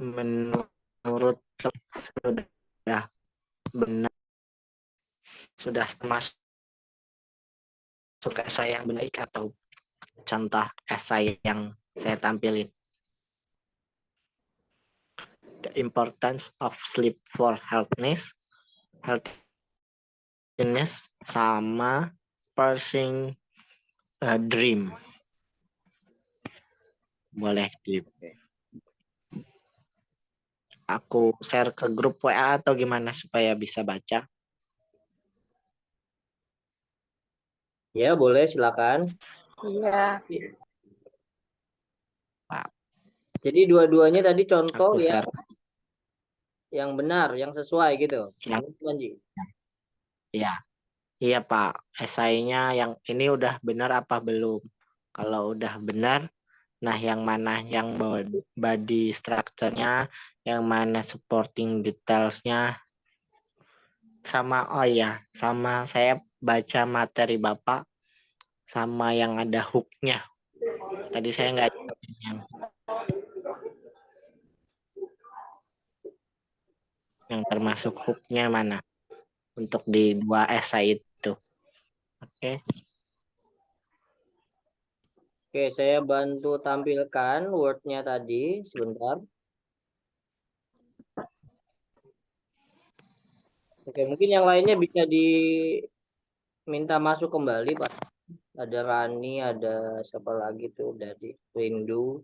menurut sudah benar, sudah termasuk esai yang baik atau contoh esai yang saya tampilin? The importance of sleep for healthiness sama pursuing a dream. Boleh aku share ke grup WA atau gimana supaya bisa baca? Ya, boleh, silakan. Iya. Jadi dua-duanya tadi contoh Aku ya, share yang benar, yang sesuai gitu. yang Panji. ya. Iya Pak, esainya yang ini udah benar apa belum? Kalau udah benar, nah yang mana yang body structure-nya, yang mana supporting details-nya, sama oh ya, sama saya baca materi Bapak, sama yang ada hook-nya. Tadi saya nggak yang termasuk hook-nya mana untuk di 2 esai itu. Oke. Oke, saya bantu tampilkan Word-nya tadi sebentar. Oke, mungkin yang lainnya bisa diminta masuk kembali, Pak. Ada Rani, ada siapa lagi tuh dari Rindu.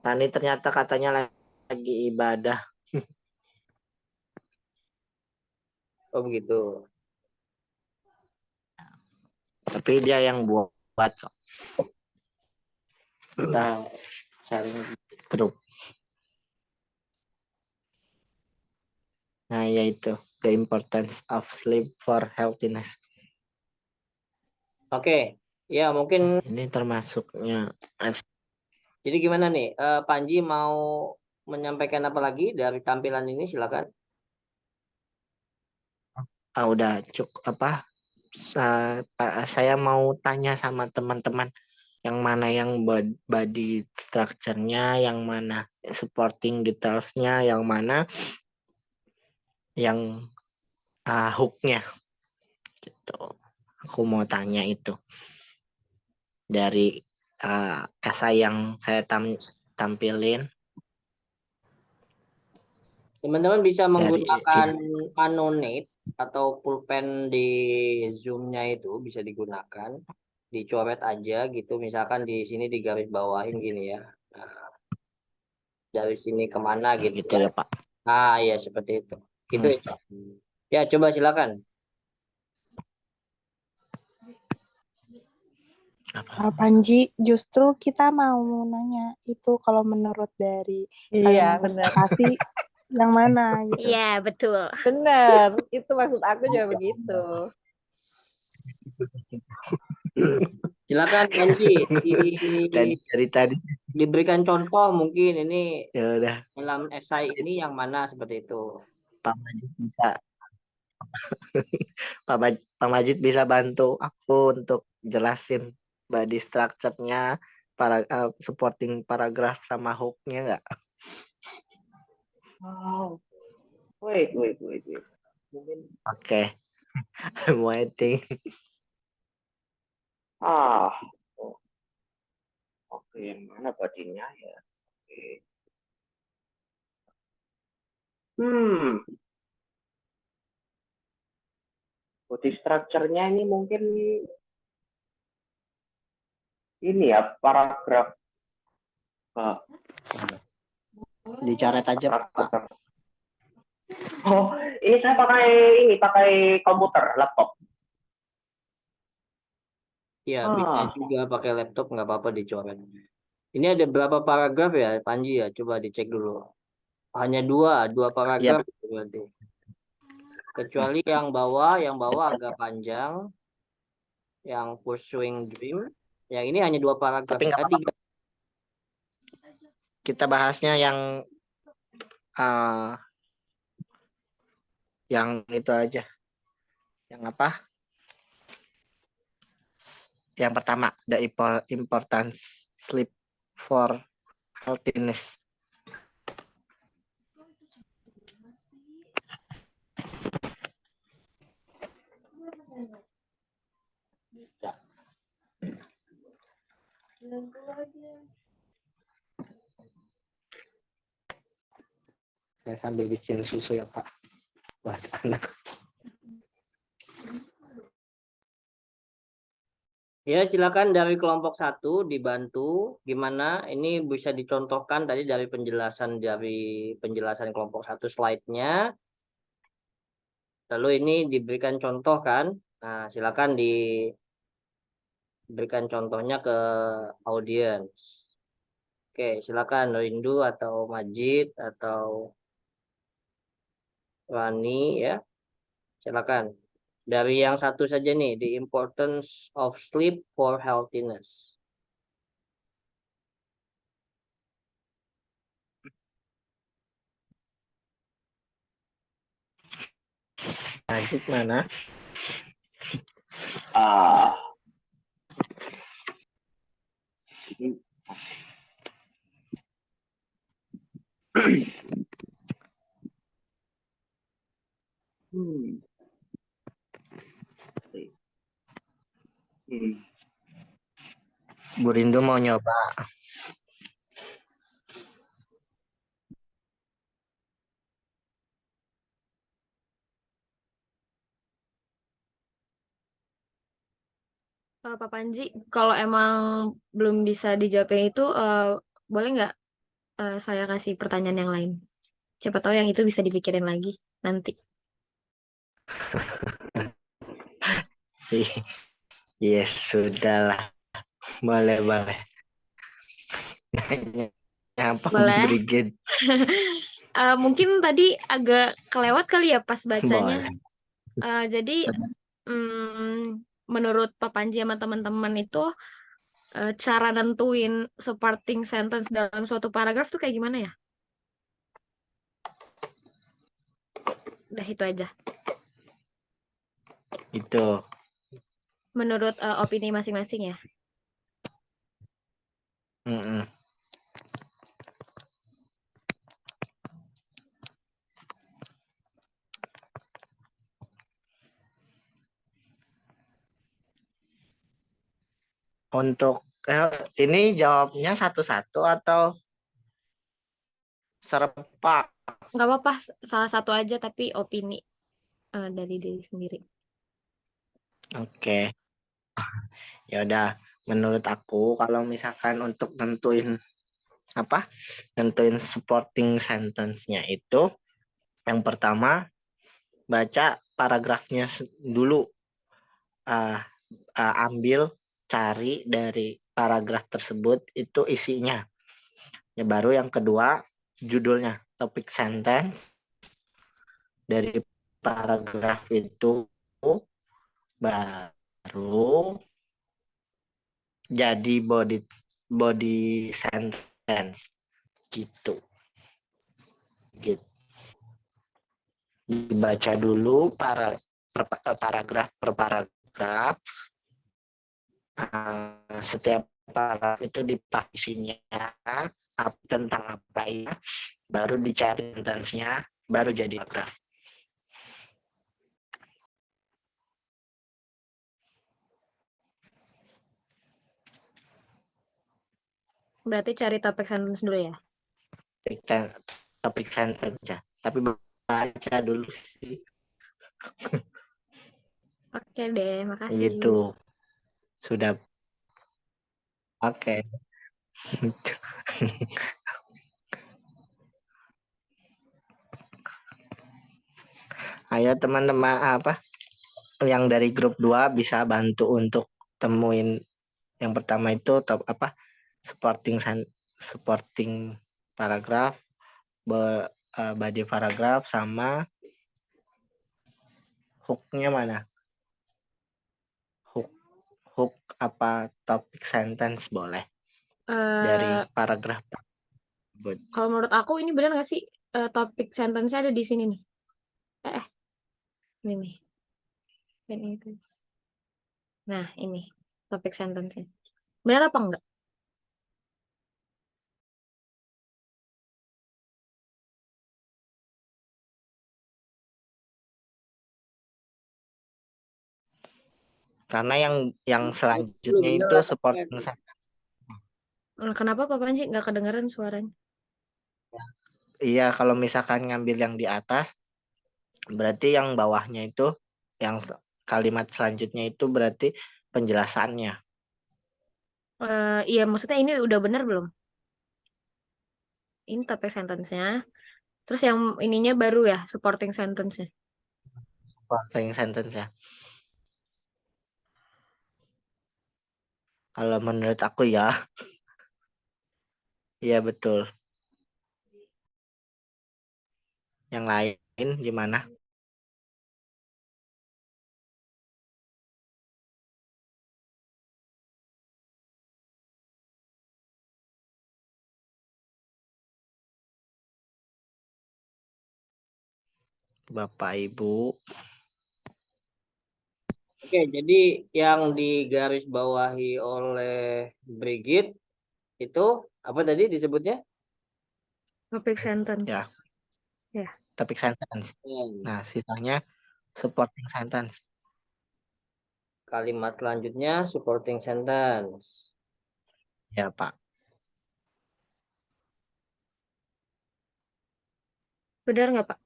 Tani ternyata katanya lagi ibadah. Oh begitu. Tapi dia yang buat kok. Kita sharing grup. Nah, yaitu the importance of sleep for healthiness. Oke, ya mungkin. Ini termasuknya. Jadi gimana nih, Panji mau menyampaikan apa lagi dari tampilan ini? Silakan. Udah cukup apa? Saya mau tanya sama teman-teman yang mana yang body structure-nya, yang mana supporting details-nya, yang mana yang hook-nya. Gitu. Aku mau tanya itu dari esai yang saya tampilin. Teman-teman bisa Dari menggunakan Annotate atau pulpen di Zoom-nya itu bisa digunakan. Dicoret aja gitu, misalkan di sini digaris bawahin gini ya. Nah, dari sini kemana gitu gitu ya. ya Pak. Ah ya seperti itu. Gitu ya. Ya coba silakan. Panji, justru kita mau nanya itu kalau menurut dari Iya, kalian benar. presentasi yang mana gitu. Iya, betul. Benar. Itu maksud aku juga begitu. Silakan Panji dari tadi diberikan contoh mungkin ini ya udah dalam esai ini yang mana seperti itu. Pak Majid bisa Pak Majid bisa bantu aku untuk jelasin body structure-nya, supporting paragraph sama hook-nya nggak? Oh, wait. Oke. I'm waiting. Oh, oke, yang mana bodinya ya? Oke. Body structure-nya ini mungkin ini ya, paragraf. Dicoret aja Pak. Oh, ini saya pakai komputer, laptop. Ya, bisa juga pakai laptop nggak apa-apa dicoret. Ini ada berapa paragraf ya, Panji ya? Coba dicek dulu. Hanya dua paragraf berarti. Kecuali yang bawah agak panjang, yang pursuing dream. Yang ini hanya 2 paragraf. Tapi nggak apa-apa. 3. Kita bahasnya yang itu aja. Yang apa? Yang pertama, the importance sleep for healthiness. Saya sambil bikin susu ya Pak buat anak. Ya, silakan dari kelompok 1 dibantu gimana ini bisa dicontohkan tadi dari penjelasan kelompok 1 slide-nya. Lalu ini diberikan contoh kan. Nah, silakan diberikan contohnya ke audiens. Oke, silakan Rindu atau Majid atau Rani ya. Silakan. Dari yang satu saja nih, the importance of sleep for healthiness. Majid mana? Ah, hmm. Hmm. Bu Rindu mau nyoba. Pak Panji, kalau emang belum bisa dijawabnya itu, boleh nggak saya kasih pertanyaan yang lain? Siapa tahu yang itu bisa dipikirin lagi nanti. Yes, sudahlah. Boleh. Apa Boleh. Brigit? Mungkin tadi agak kelewat kali ya pas bacanya. Boleh. Jadi menurut Pak Panji sama teman-teman itu cara nentuin supporting sentence dalam suatu paragraf tuh kayak gimana ya? Udah itu aja. Itu. Menurut opini masing-masing ya. Mm-mm. Untuk ini jawabnya satu-satu atau serempak? Nggak apa-apa, salah satu aja tapi opini dari diri sendiri. Oke. Ya udah, menurut aku kalau misalkan untuk nentuin supporting sentence-nya itu yang pertama baca paragrafnya dulu, ambil cari dari paragraf tersebut itu isinya. Ya baru yang kedua judulnya, topik sentence dari paragraf itu baru jadi body sentence gitu. Dibaca dulu paragraf per paragraf. Setiap paragraf itu dipahisinya tentang apa ya, baru dicari sentence-nya, baru jadi paragraf. Berarti cari topik sentence dulu ya? Topik sentence aja. Tapi baca dulu sih. Oke deh, makasih. Gitu. Sudah. Oke. Ayo teman-teman yang dari grup 2 bisa bantu untuk temuin yang pertama itu supporting paragraf, body paragraf sama hook-nya mana? Hook apa topik sentence boleh dari paragraf. Kalau menurut aku ini benar nggak sih topik sentence-nya ada di sini nih? Ini nih. Nah, ini topik sentence-nya. Benar apa enggak? Karena yang Belum selanjutnya bener itu lah, supporting Kak. sentence. Kenapa Pak Panji nggak kedengeran suaranya? Iya, kalau misalkan ngambil yang di atas, berarti yang bawahnya itu, yang kalimat selanjutnya itu berarti penjelasannya. Iya, maksudnya ini udah benar belum? Ini topik sentence-nya. Terus yang ininya baru ya, supporting sentence-nya. Supporting sentence ya. Kalau menurut aku ya, iya betul. Yang lain gimana? Bapak Ibu. Oke, jadi yang digarisbawahi oleh Brigit itu apa tadi disebutnya? Topik sentence. Ya. Ya. Topik sentence. Nah, sisanya supporting sentence. Kalimat selanjutnya supporting sentence. Ya, Pak. Benar nggak Pak?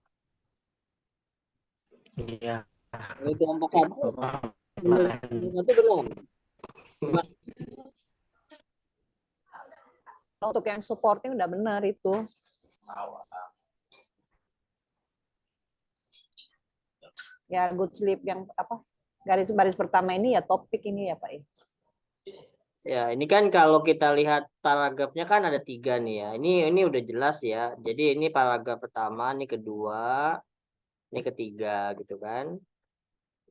Iya. Ini kelompok satu, Bapak. kelompok satu benar. Untuk yang supporting udah benar itu. Ya good sleep yang apa? Garis pertama ini ya topik ini ya Pak. Ya, ini kan kalau kita lihat paragrafnya kan ada 3 nih ya. Ini udah jelas ya. Jadi ini paragraf pertama, ini kedua, ini ketiga gitu kan.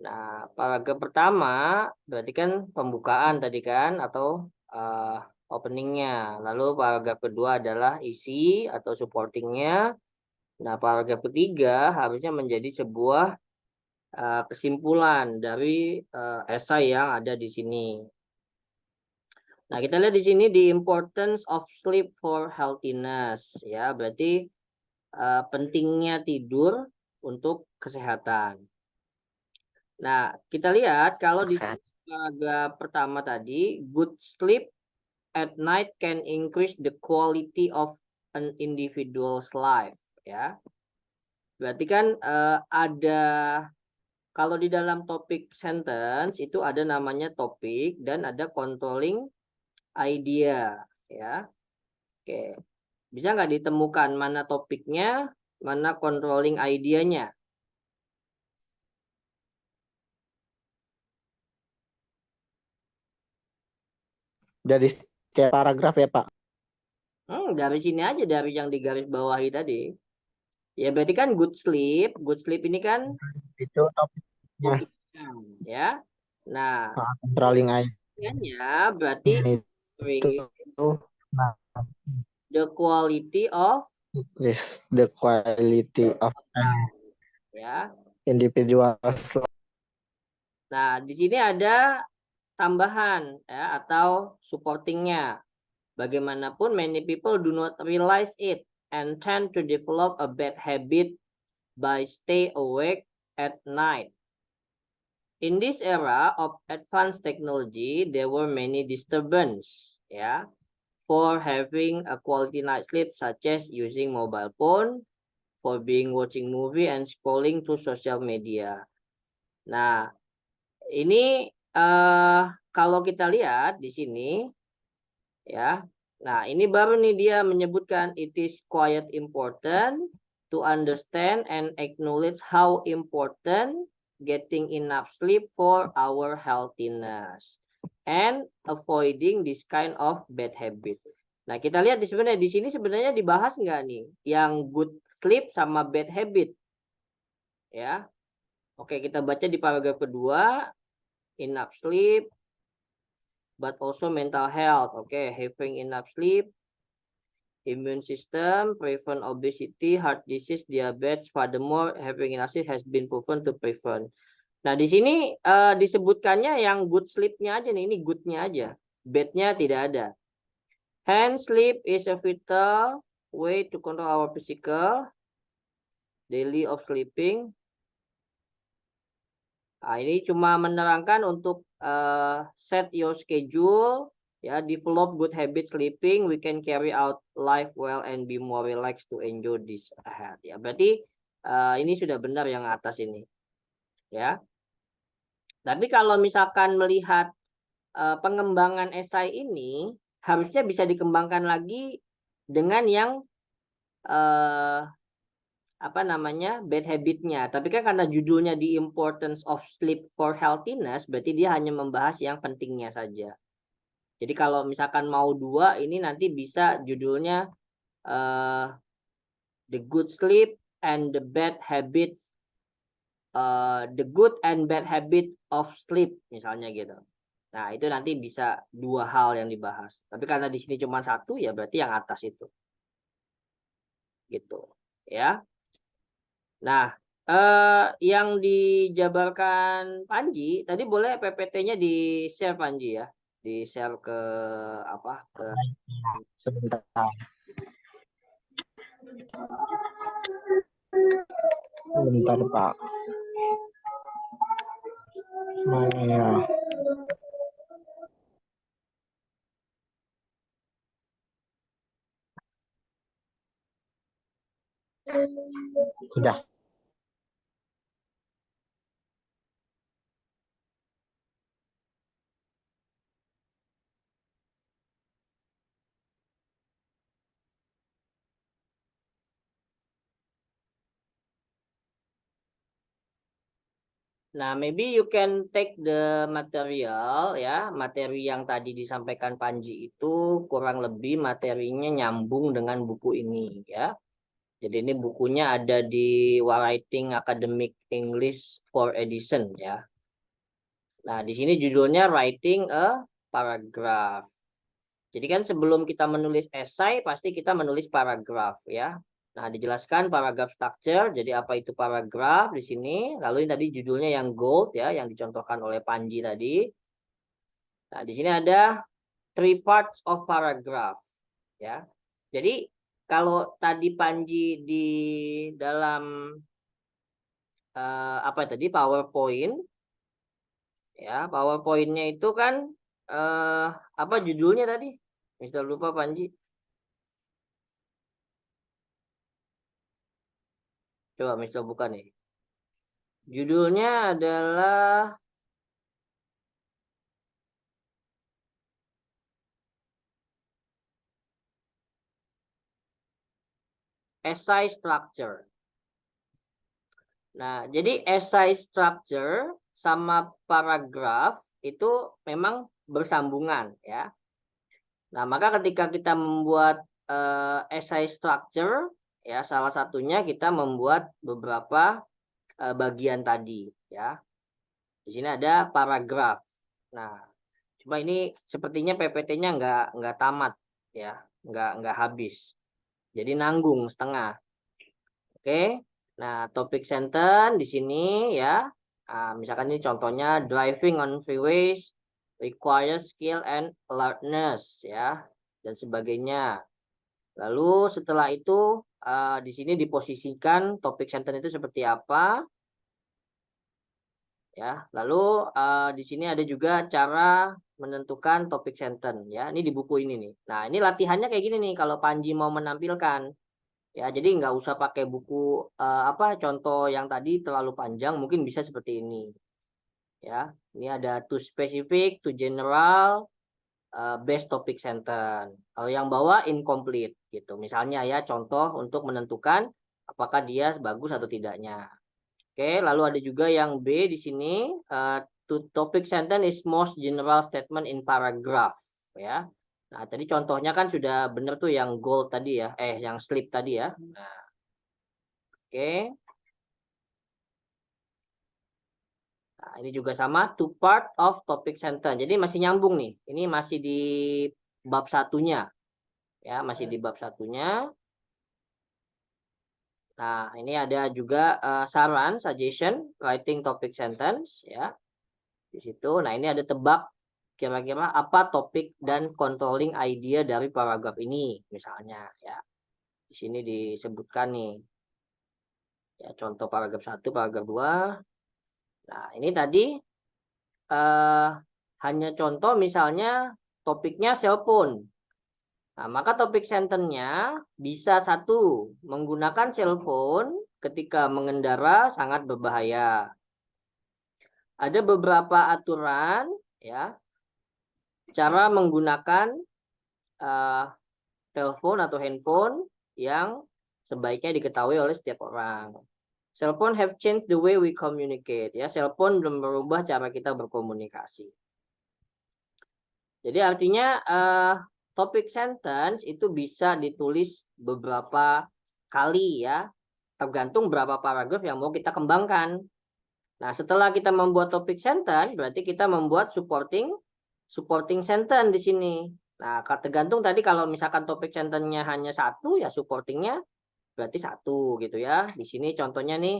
Nah, paragraf pertama berarti kan pembukaan tadi kan atau openingnya. Lalu paragraf kedua adalah isi atau supportingnya. Nah, paragraf ketiga harusnya menjadi sebuah kesimpulan dari esai yang ada di sini. Nah, kita lihat di sini the importance of sleep for healthiness ya, berarti pentingnya tidur untuk kesehatan. Nah, kita lihat kalau di paragraf pertama tadi, good sleep at night can increase the quality of an individual's life ya. Berarti kan ada kalau di dalam topik sentence itu ada namanya topik dan ada controlling idea ya. Oke. Bisa nggak ditemukan mana topiknya, mana controlling idea-nya? Dari setiap paragraf ya, Pak? Dari sini aja, dari yang digaris bawahi tadi. Ya berarti kan good sleep ini kan Itu topiknya. topiknya ya. Nah, Controlling idea berarti itu the quality of increase the quality of ya. individual. Nah, di sini ada tambahan ya atau supportingnya. Bagaimanapun many people do not realize it and tend to develop a bad habit by stay awake at night. In this era of advanced technology, there were many disturbances ya for having a quality night sleep, such as using mobile phone, for being watching movie and scrolling to social media. Nah, ini kalau kita lihat di sini ya. Nah, ini baru nih dia menyebutkan it is quite important to understand and acknowledge how important getting enough sleep for our healthiness and avoiding this kind of bad habit. Nah, kita lihat sebenarnya di sini sebenarnya dibahas nggak nih yang good sleep sama bad habit? Ya. Oke, kita baca di paragraf kedua, enough sleep but also mental health. Okay, having enough sleep, immune system, prevent obesity, heart disease, diabetes. Furthermore, having enough sleep has been proven to prevent. Nah, di sini disebutkannya yang good sleep-nya aja nih, ini good-nya aja. Bad-nya tidak ada. Hence, sleep is a vital way to control our physical daily of sleeping. Nah, ini cuma menerangkan untuk set your schedule, ya, develop good habit sleeping, we can carry out life well and be more relaxed to enjoy this ahead. Ya, berarti ini sudah benar yang atas ini, ya. Tapi kalau misalkan melihat pengembangan esai ini, harusnya bisa dikembangkan lagi dengan yang apa namanya, bad habitnya. Tapi kan karena judulnya The Importance of Sleep for Healthiness, berarti dia hanya membahas yang pentingnya saja. Jadi kalau misalkan mau 2, ini nanti bisa judulnya The Good Sleep and the Bad Habits, The Good and Bad Habit of Sleep, misalnya gitu. Nah, itu nanti bisa 2 hal yang dibahas. Tapi karena di sini cuma 1, ya berarti yang atas itu. Gitu, ya. Nah, yang dijabarkan Panji tadi, boleh PPT-nya di-share Panji ya, di-share ke apa, ke Sebentar. Sebentar, Pak. Mana ya? Sudah. Nah, maybe you can take the material, ya, materi yang tadi disampaikan Panji itu kurang lebih materinya nyambung dengan buku ini, ya. Jadi ini bukunya ada di Writing Academic English 4 edition, ya. Nah, di sini judulnya Writing a Paragraph. Jadi kan sebelum kita menulis esai, pasti kita menulis paragraf, ya. Nah, dijelaskan paragraf structure. Jadi apa itu paragraf di sini? Lalu ini tadi judulnya yang gold, ya, yang dicontohkan oleh Panji tadi. Nah, di sini ada 3 parts of paragraph, ya. Jadi kalau tadi Panji di dalam apa tadi, PowerPoint, ya, PowerPoint-nya itu kan apa judulnya tadi? Mister lupa Panji. Coba Mister buka nih. Judulnya adalah Essay Structure. Nah, jadi essay structure sama paragraf itu memang bersambungan, ya. Nah, maka ketika kita membuat essay structure, ya, salah satunya kita membuat beberapa bagian tadi, ya. Di sini ada paragraf. Nah, cuma ini sepertinya PPT-nya nggak tamat, ya, nggak habis. Jadi nanggung setengah. Oke. Nah, topik sentence di sini, ya. Misalkan ini contohnya, driving on freeways requires skill and alertness, ya, dan sebagainya. Lalu setelah itu di sini diposisikan topik sentence itu seperti apa, ya. Lalu di sini ada juga cara menentukan topik sentence, ya. Ini di buku ini nih. Nah, ini latihannya kayak gini nih kalau Panji mau menampilkan. Ya, jadi nggak usah pakai buku apa contoh yang tadi terlalu panjang, mungkin bisa seperti ini. Ya, ini ada to specific, to general, best topic sentence. Kalau yang bawah incomplete gitu. Misalnya ya contoh untuk menentukan apakah dia bagus atau tidaknya. Oke, lalu ada juga yang B di sini, to topic sentence is most general statement in paragraph, ya. Nah, tadi contohnya kan sudah benar tuh yang gold tadi ya, yang sleep tadi ya. Nah, oke. Nah, ini juga sama, two part of topic sentence. Jadi masih nyambung nih. Ini masih di bab satunya. Ya, masih di bab satunya. Nah, ini ada juga saran, suggestion, writing topic sentence, ya. Di situ. Nah, ini ada tebak kira-kira apa topik dan controlling idea dari paragraf ini, misalnya, ya. Di sini disebutkan nih. Ya, contoh paragraf 1, paragraf 2. Nah, ini tadi hanya contoh misalnya topiknya cellphone. Nah, maka topik sentence-nya bisa satu, menggunakan cellphone ketika mengendara sangat berbahaya. Ada beberapa aturan ya, cara menggunakan telepon atau handphone yang sebaiknya diketahui oleh setiap orang. Cellphone have changed the way we communicate. Ya, cellphone belum merubah cara kita berkomunikasi. Jadi artinya topik sentence itu bisa ditulis beberapa kali ya, tergantung berapa paragraf yang mau kita kembangkan. Nah, setelah kita membuat topik sentence, berarti kita membuat supporting sentence di sini. Nah, tergantung tadi kalau misalkan topik sentence-nya hanya satu, ya supportingnya berarti satu gitu ya. Di sini contohnya nih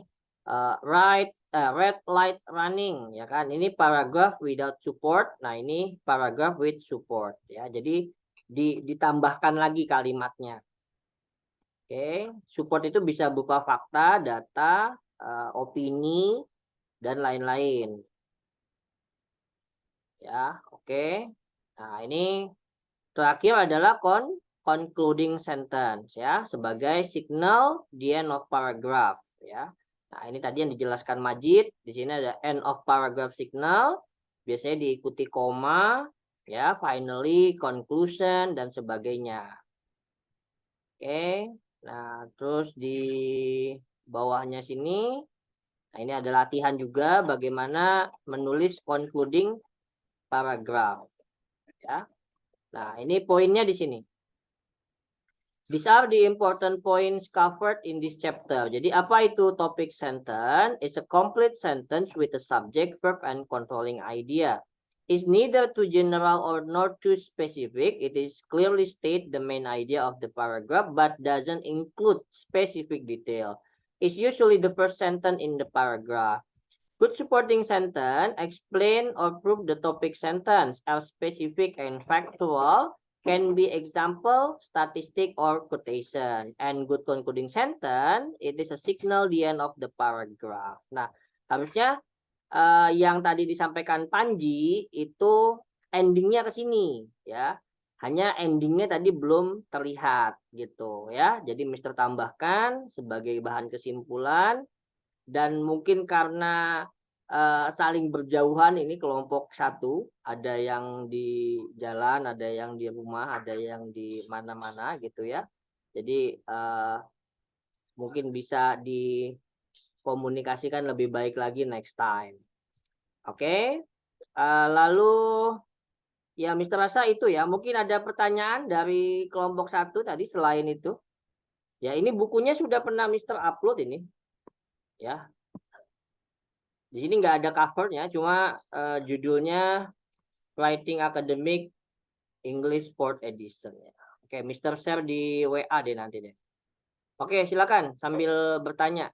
red light running ya kan. Ini paragraph without support. Nah, ini paragraph with support ya. Jadi ditambahkan lagi kalimatnya. Oke, support itu bisa berupa fakta, data, opini dan lain-lain. Ya, oke. Nah, ini terakhir adalah concluding sentence ya, sebagai signal the end of paragraph ya. Nah, ini tadi yang dijelaskan Majid. Di sini ada end of paragraph signal, biasanya diikuti koma ya, finally, conclusion dan sebagainya. Oke. Nah, terus di bawahnya sini, nah ini ada latihan juga bagaimana menulis concluding paragraph ya. Nah, ini poinnya di sini. These are the important points covered in this chapter. Jadi apa itu topic sentence? It's a complete sentence with a subject, verb, and controlling idea. It's neither too general or nor too specific. It is clearly state the main idea of the paragraph, but doesn't include specific detail. It's usually the first sentence in the paragraph. Good supporting sentence explain or prove the topic sentence as specific and factual, can be example, statistic, or quotation. And good concluding sentence, it is a signal the end of the paragraph. Nah, harusnya yang tadi disampaikan Panji itu endingnya ke sini ya. Hanya endingnya tadi belum terlihat gitu ya. Jadi Mister tambahkan sebagai bahan kesimpulan. Dan mungkin karena saling berjauhan ini kelompok satu, ada yang di jalan, ada yang di rumah, ada yang di mana-mana gitu ya. Jadi mungkin bisa dikomunikasikan lebih baik lagi next time. Oke. Lalu ya Mister Rasa itu ya, mungkin ada pertanyaan dari kelompok satu tadi selain itu. Ya, ini bukunya sudah pernah Mister upload ini. Ya, di sini nggak ada covernya, cuma judulnya Writing Academic English Sport Edition. Ya. Oke, Mister share di WA deh nanti deh. Oke, silakan sambil bertanya.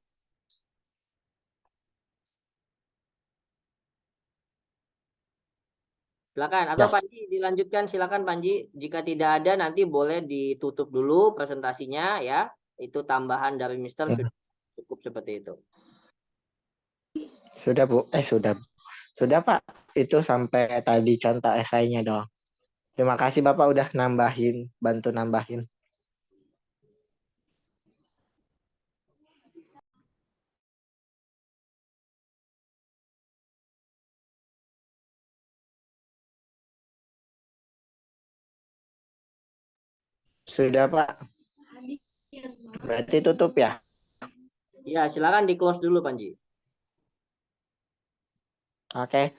Silakan, atau Panji dilanjutkan, silakan Panji. Jika tidak ada nanti boleh ditutup dulu presentasinya ya. Itu tambahan dari Mister sudah cukup seperti itu. Sudah Bu, sudah Pak. Itu sampai tadi contoh esainya doang. Terima kasih Bapak udah bantu nambahin. Sudah Pak. Berarti tutup ya? Ya, silakan di close dulu Panji. Oke.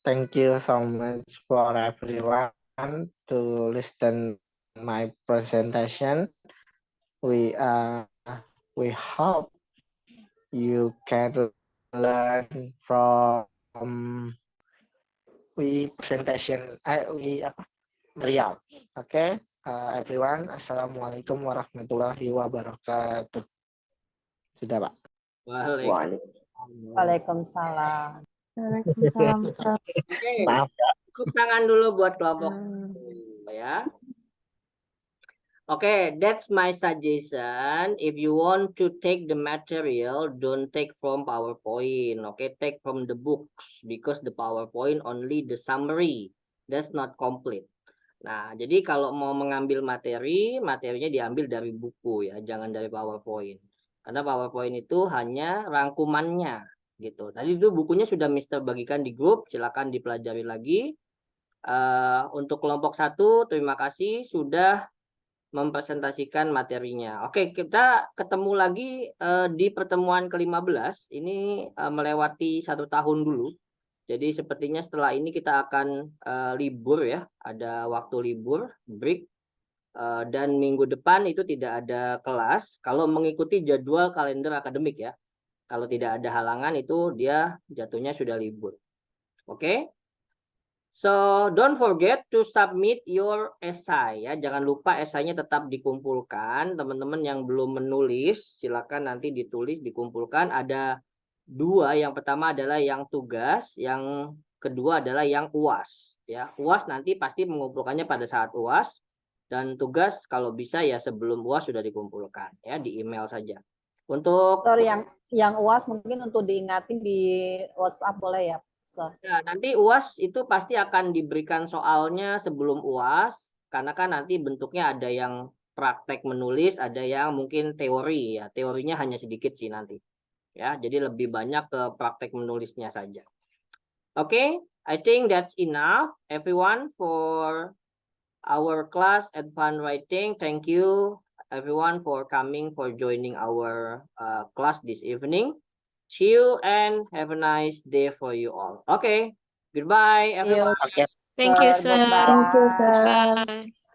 Thank you so much for everyone to listen my presentation. We hope you can learn from presentation beliau. Oke, everyone. Assalamualaikum warahmatullahi wabarakatuh. Sudah Pak. Waalaikumsalam. Waalaikumsalam. Oke. Maaf. Tepuk tangan dulu buat kelompok ya. Okay, that's my suggestion. If you want to take the material, don't take from PowerPoint. Okay, take from the books because the PowerPoint only the summary. That's not complete. Nah, jadi kalau mau mengambil materi, materinya diambil dari buku ya, jangan dari PowerPoint. Karena PowerPoint itu hanya rangkumannya gitu. Tadi itu bukunya sudah Mister bagikan di grup, silakan dipelajari lagi. Untuk kelompok 1, terima kasih sudah mempresentasikan materinya. Oke, kita ketemu lagi di pertemuan ke-15. Ini melewati 1 tahun dulu. Jadi sepertinya setelah ini kita akan libur ya, ada waktu libur, break. Dan minggu depan itu tidak ada kelas. Kalau mengikuti jadwal kalender akademik ya. Kalau tidak ada halangan itu dia jatuhnya sudah libur. Oke? So don't forget to submit your essay ya. Jangan lupa esainya tetap dikumpulkan. Teman-teman yang belum menulis silakan nanti ditulis, dikumpulkan. Ada 2. Yang pertama adalah yang tugas, yang kedua adalah yang UAS ya. UAS nanti pasti mengumpulkannya pada saat UAS dan tugas kalau bisa ya sebelum UAS sudah dikumpulkan ya, di email saja. Untuk Sorry, yang UAS mungkin untuk diingatin di WhatsApp boleh ya, Sir? Ya, nanti UAS itu pasti akan diberikan soalnya sebelum UAS, karena kan nanti bentuknya ada yang praktek menulis, ada yang mungkin teori ya. Teorinya hanya sedikit sih nanti. Ya, jadi lebih banyak ke praktek menulisnya saja. Oke, I think that's enough everyone for our class advanced writing. Thank you everyone for coming, for joining our class this evening. See you and have a nice day for you all. Okay, goodbye everyone. Oke. Thank you, Sir, sir. goodbye. Thank you, sir. Bye.